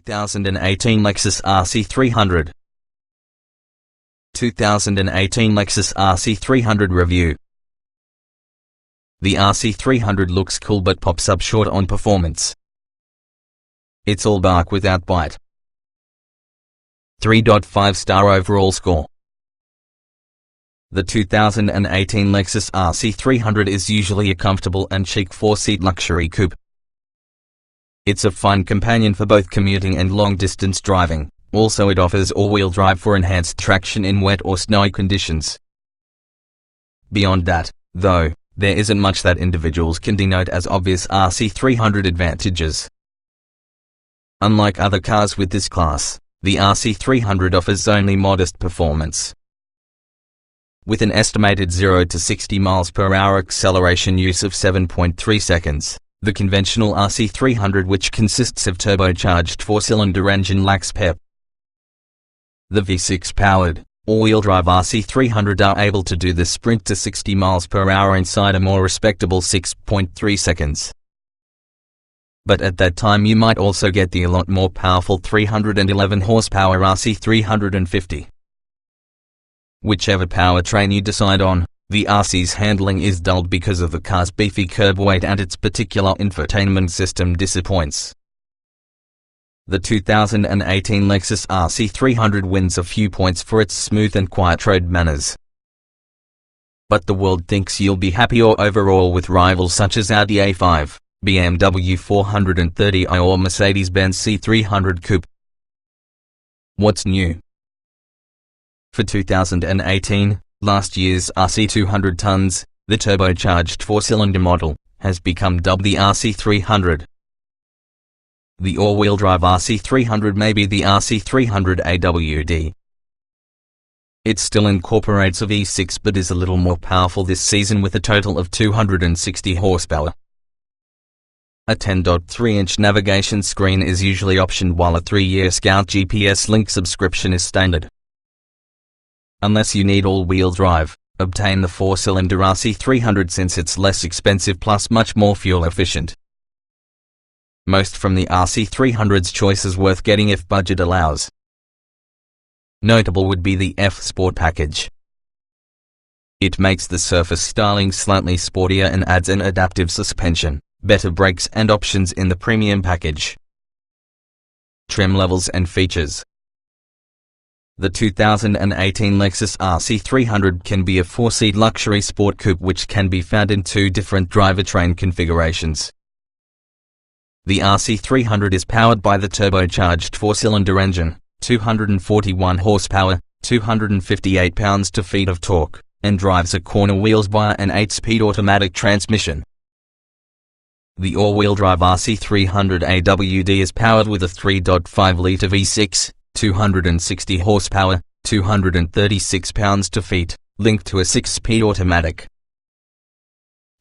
2018 Lexus RC 300. 2018 Lexus RC 300 Review. The RC 300 looks cool but pops up short on performance. It's all bark without bite. 3.5-star overall score. The 2018 Lexus RC 300 is usually a comfortable and chic 4-seat luxury coupe. It's a fine companion for both commuting and long-distance driving. Also, it offers all-wheel drive for enhanced traction in wet or snowy conditions. Beyond that, though, there isn't much that individuals can denote as obvious RC 300 advantages. Unlike other cars with this class, the RC 300 offers only modest performance. With an estimated 0 to 60 miles per hour acceleration use of 7.3 seconds, the conventional RC 300, which consists of turbocharged 4-cylinder engine, lacks pep. The V6-powered, all-wheel drive RC 300 are able to do the sprint to 60 miles per hour inside a more respectable 6.3 seconds. But at that time you might also get the a lot more powerful 311 horsepower RC 350. Whichever powertrain you decide on, the RC's handling is dulled because of the car's beefy curb weight, and its particular infotainment system disappoints. The 2018 Lexus RC 300 wins a few points for its smooth and quiet road manners. But the world thinks you'll be happier overall with rivals such as Audi A5, BMW 430i or Mercedes-Benz C300 Coupe. What's new? For 2018, last year's RC 200 tons, the turbocharged 4-cylinder model, has become dubbed the RC 300. The all-wheel drive RC 300 may be the RC 300 AWD. It still incorporates a V6 but is a little more powerful this season with a total of 260 horsepower. A 10.3-inch navigation screen is usually optioned, while a 3-year Scout GPS Link subscription is standard. Unless you need all-wheel drive, obtain the 4-cylinder RC 300 since it's less expensive plus much more fuel efficient. Most from the RC 300's choices worth getting if budget allows. Notable would be the F Sport package. It makes the surface styling slightly sportier and adds an adaptive suspension, better brakes and options in the premium package. Trim levels and features. The 2018 Lexus RC 300 can be a 4-seat luxury sport coupe which can be found in 2 different drivetrain configurations. The RC 300 is powered by the turbocharged 4-cylinder engine, 241 horsepower, 258 pounds-feet of torque, and drives a corner wheels via an 8-speed automatic transmission. The all-wheel drive RC 300 AWD is powered with a 3.5-litre V6, 260 horsepower, 236 pounds-feet, linked to a 6-speed automatic.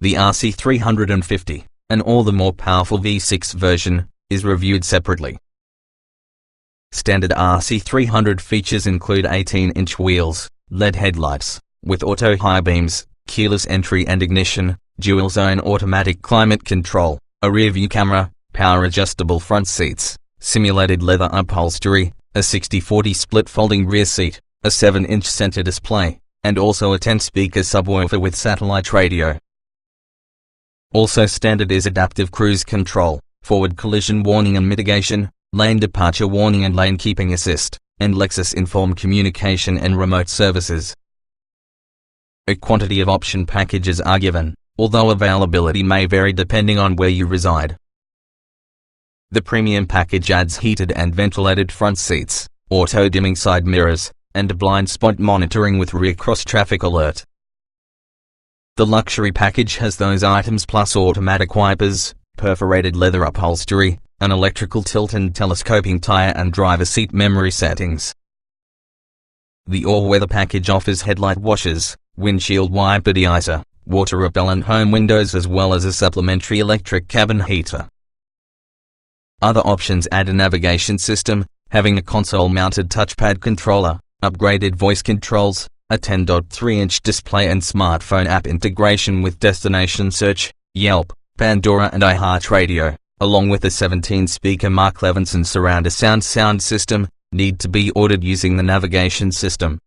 The RC 350, an all the more powerful V6 version, is reviewed separately. Standard RC 300 features include 18-inch wheels, LED headlights, with auto high beams, keyless entry and ignition, dual-zone automatic climate control, a rear-view camera, power-adjustable front seats, simulated leather upholstery, a 60/40 split folding rear seat, a 7-inch center display, and also a 10-speaker subwoofer with satellite radio. Also standard is adaptive cruise control, forward collision warning and mitigation, lane departure warning and lane keeping assist, and Lexus Inform communication and remote services. A quantity of option packages are given, although availability may vary depending on where you reside. The premium package adds heated and ventilated front seats, auto-dimming side mirrors, and blind spot monitoring with rear cross-traffic alert. The luxury package has those items plus automatic wipers, perforated leather upholstery, an electrical tilt and telescoping tire and driver seat memory settings. The all-weather package offers headlight washers, windshield wiper deicer, water repellent home windows as well as a supplementary electric cabin heater. Other options add a navigation system, having a console-mounted touchpad controller, upgraded voice controls, a 10.3-inch display and smartphone app integration with destination search, Yelp, Pandora and iHeartRadio, along with a 17-speaker Mark Levinson surround sound system, need to be ordered using the navigation system.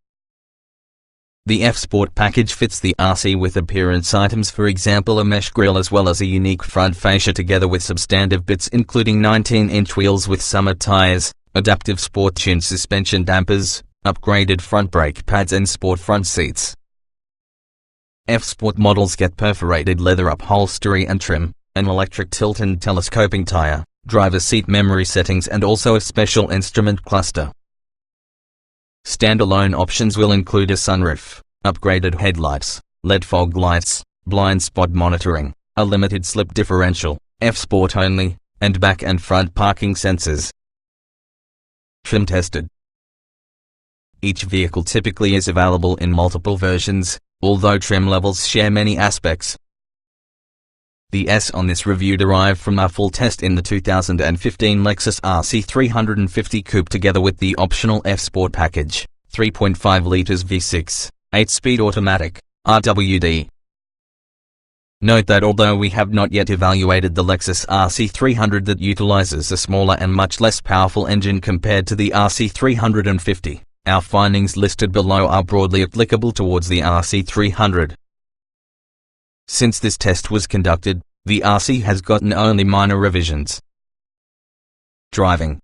The F-Sport package fits the RC with appearance items, for example a mesh grille as well as a unique front fascia, together with substantive bits including 19-inch wheels with summer tires, adaptive sport tune suspension dampers, upgraded front brake pads and sport front seats. F-Sport models get perforated leather upholstery and trim, an electric tilt and telescoping tire, driver seat memory settings and also a special instrument cluster. Standalone options will include a sunroof, upgraded headlights, LED fog lights, blind spot monitoring, a limited slip differential, F-Sport only, and back and front parking sensors. Trim tested. Each vehicle typically is available in multiple versions, although trim levels share many aspects. The S on this review derived from our full test in the 2015 Lexus RC 350 Coupe together with the optional F-Sport package, 3.5 liters V6, 8-speed automatic, RWD. Note that although we have not yet evaluated the Lexus RC 300 that utilizes a smaller and much less powerful engine compared to the RC 350, our findings listed below are broadly applicable towards the RC 300. Since this test was conducted, the RC has gotten only minor revisions. Driving.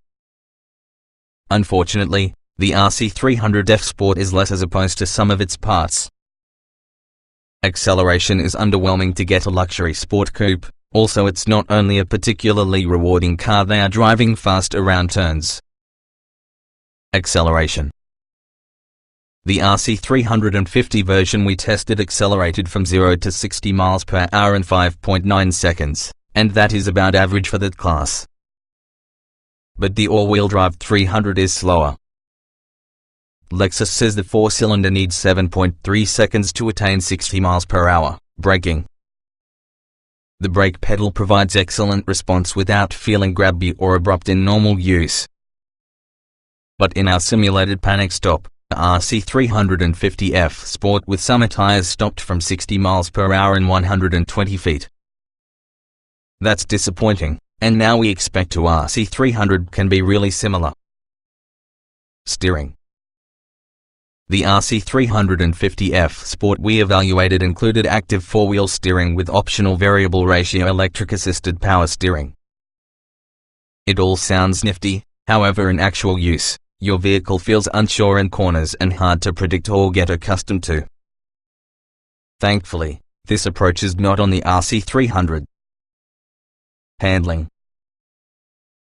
Unfortunately, the RC 300 F-Sport is less as opposed to some of its parts. Acceleration is underwhelming to get a luxury sport coupe, also it's not only a particularly rewarding car, they are driving fast around turns. Acceleration. The RC 350 version we tested accelerated from 0 to 60 miles per hour in 5.9 seconds, and that is about average for that class. But the all-wheel drive 300 is slower. Lexus says the four-cylinder needs 7.3 seconds to attain 60 miles per hour. Braking. The brake pedal provides excellent response without feeling grabby or abrupt in normal use. But in our simulated panic stop, the RC 350 F-Sport with summer tires stopped from 60 miles per hour in 120 feet. That's disappointing, and now we expect to RC 300 can be really similar. Steering. The RC 350 F-Sport we evaluated included active four-wheel steering with optional variable ratio electric-assisted power steering. It all sounds nifty, however in actual use, your vehicle feels unsure in corners and hard to predict or get accustomed to. Thankfully, this approach is not on the RC 300. Handling.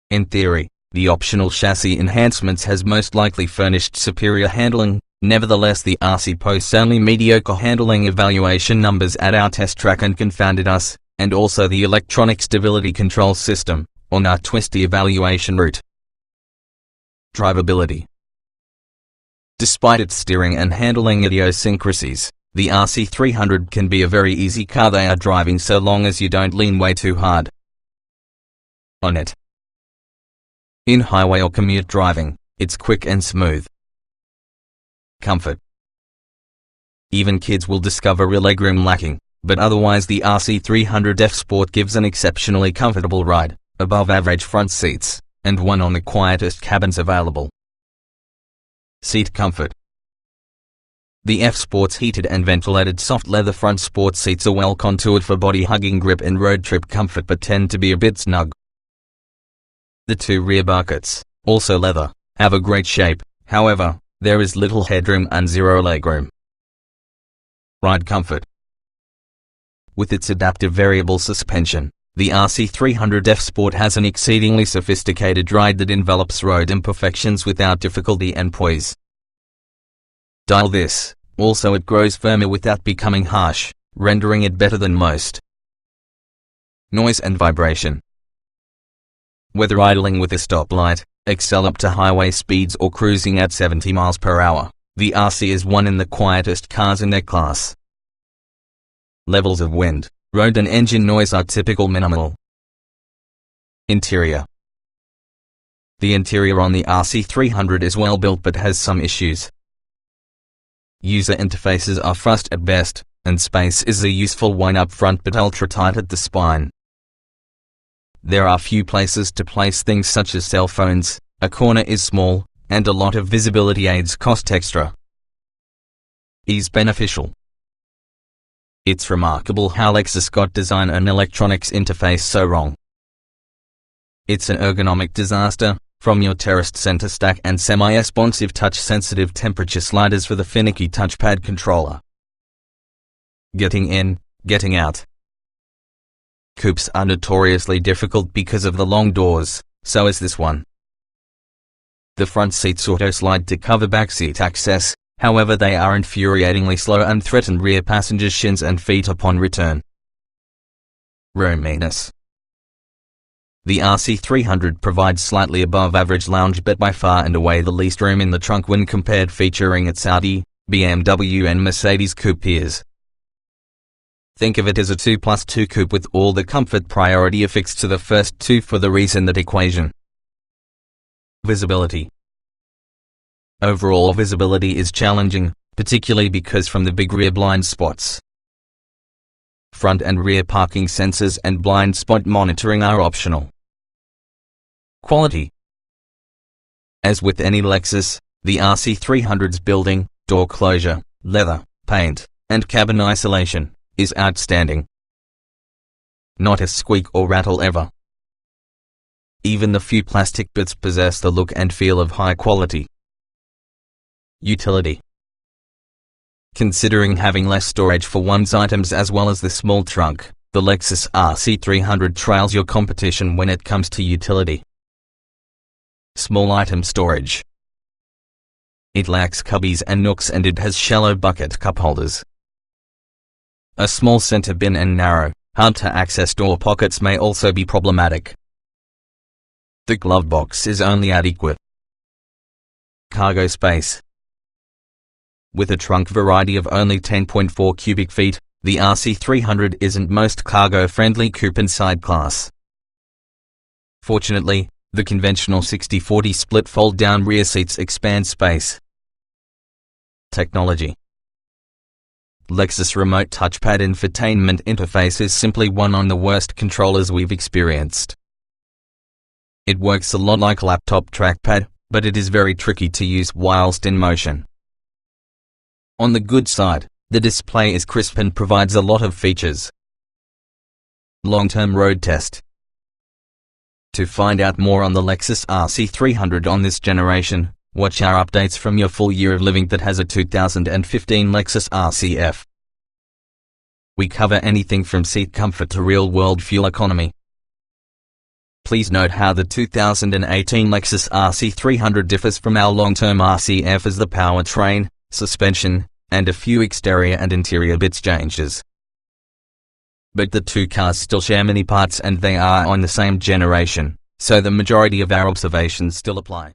In theory, the optional chassis enhancements has most likely furnished superior handling. Nevertheless, the RC posts only mediocre handling evaluation numbers at our test track and confounded us, and also the electronic stability control system, on our twisty evaluation route. Driveability. Despite its steering and handling idiosyncrasies, the RC 300 can be a very easy car they are driving so long as you don't lean way too hard on it. In highway or commute driving, it's quick and smooth. Comfort. Even kids will discover real legroom lacking, but otherwise the RC 300 F-Sport gives an exceptionally comfortable ride, above average front seats, and one on the quietest cabins available. Seat comfort. The F-Sport's heated and ventilated soft leather front sport seats are well contoured for body-hugging grip and road trip comfort but tend to be a bit snug. The two rear buckets, also leather, have a great shape, however, there is little headroom and zero legroom. Ride comfort. With its adaptive variable suspension, the RC 300 F-Sport has an exceedingly sophisticated ride that envelops road imperfections without difficulty and poise. Dial this, also it grows firmer without becoming harsh, rendering it better than most. Noise and vibration. Whether idling with a stoplight, excel up to highway speeds or cruising at 70 miles per hour, the RC is one in the quietest cars in their class. Levels of wind, road and engine noise are typical minimal. Interior. The interior on the RC 300 is well built but has some issues. User interfaces are fast at best, and space is a useful one up front but ultra tight at the spine. there are few places to place things such as cell phones, a corner is small, and a lot of visibility aids cost extra. Is beneficial. It's remarkable how Lexus got design and electronics interface so wrong. It's an ergonomic disaster, from your terraced center stack and semi-responsive touch-sensitive temperature sliders for the finicky touchpad controller. Getting in, getting out. Coupes are notoriously difficult because of the long doors, so is this one. The front seats auto-slide to cover backseat access, however they are infuriatingly slow and threaten rear passengers' shins and feet upon return. Roominess. The RC300 provides slightly above average lounge but by far and away the least room in the trunk when compared featuring its Audi, BMW and Mercedes coupe peers. Think of it as a 2+2 coupe with all the comfort priority affixed to the first two for the reason that equation. Visibility. Overall visibility is challenging, particularly because from the big rear blind spots. Front and rear parking sensors and blind spot monitoring are optional. Quality. As with any Lexus, the RC300's building, door closure, leather, paint, and cabin isolation is outstanding. Not a squeak or rattle ever. Even the few plastic bits possess the look and feel of high quality. Utility. Considering having less storage for one's items as well as the small trunk, the Lexus RC300 trails your competition when it comes to utility. Small item storage. It lacks cubbies and nooks and it has shallow bucket cup holders. A small center bin and narrow, hard-to-access door pockets may also be problematic. The glove box is only adequate. Cargo space. With a trunk variety of only 10.4 cubic feet, the RC300 isn't most cargo-friendly coupe inside class. Fortunately, the conventional 60/40 split fold-down rear seats expand space. Technology. Lexus Remote Touchpad Infotainment Interface is simply one of the worst controllers we've experienced. It works a lot like a laptop trackpad, but it is very tricky to use whilst in motion. On the good side, the display is crisp and provides a lot of features. Long-term road test. To find out more on the Lexus RC300 on this generation, watch our updates from your full year of living that has a 2015 Lexus RCF. We cover anything from seat comfort to real-world fuel economy. Please note how the 2018 Lexus RC300 differs from our long-term RCF as the powertrain, suspension, and a few exterior and interior bits changes. But the two cars still share many parts and they are on the same generation, so the majority of our observations still apply.